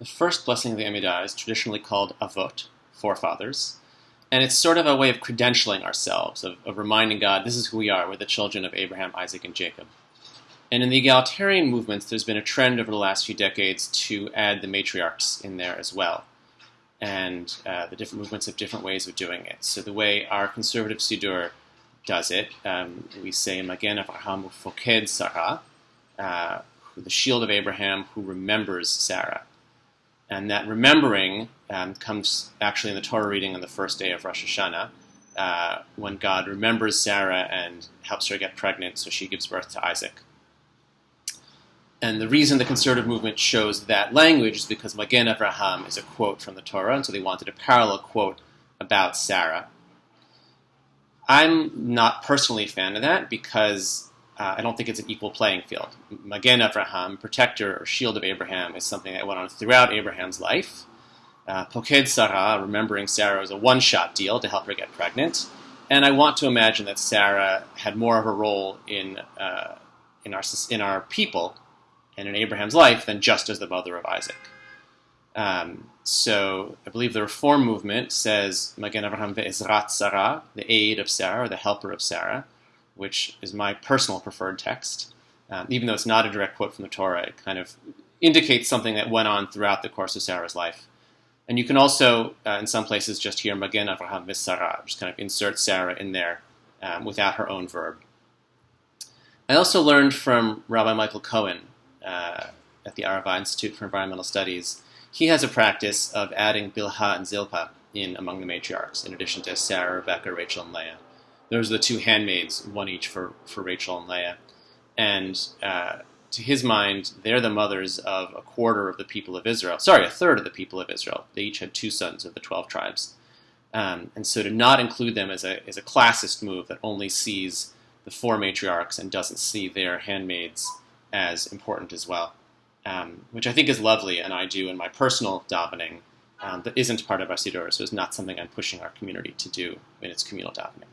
The first blessing of the Amidah is traditionally called Avot, forefathers, and it's sort of a way of credentialing ourselves, of reminding God, this is who we are, we're the children of Abraham, Isaac, and Jacob. And in the egalitarian movements, there's been a trend over the last few decades to add the matriarchs in there as well. And the different movements have different ways of doing it. So the way our conservative Siddur does it, we say, Magen Avraham Ufoked Sarah, the shield of Abraham who remembers Sarah. And that remembering comes actually in the Torah reading on the first day of Rosh Hashanah, when God remembers Sarah and helps her get pregnant, so she gives birth to Isaac. And the reason the conservative movement chose that language is because Magen Avraham is a quote from the Torah, and so they wanted a parallel quote about Sarah. I'm not personally a fan of that because I don't think it's an equal playing field. Magen Avraham, protector or shield of Abraham, is something that went on throughout Abraham's life. Poked Sarah, remembering Sarah, was a one-shot deal to help her get pregnant. And I want to imagine that Sarah had more of a role in our people and in Abraham's life than just as the mother of Isaac. So I believe the Reform movement says Magen Avraham ve'ezrat Sarah, the aid of Sarah, or the helper of Sarah, which is my personal preferred text. Even though it's not a direct quote from the Torah, it kind of indicates something that went on throughout the course of Sarah's life. And you can also, in some places, just hear Magen Avraham ve'Sarah, just kind of insert Sarah in there without her own verb. I also learned from Rabbi Michael Cohen at the Arava Institute for Environmental Studies. He has a practice of adding Bilhah and Zilpah in among the matriarchs, in addition to Sarah, Rebecca, Rachel, and Leah. Those are the two handmaids, one each for Rachel and Leah. And to his mind, they're the mothers of a third of the people of Israel. They each had two sons of the 12 tribes. And so to not include them is a classist move that only sees the four matriarchs and doesn't see their handmaids as important as well, which I think is lovely, and I do in my personal davening, that isn't part of our Siddur, so it's not something I'm pushing our community to do in its communal davening.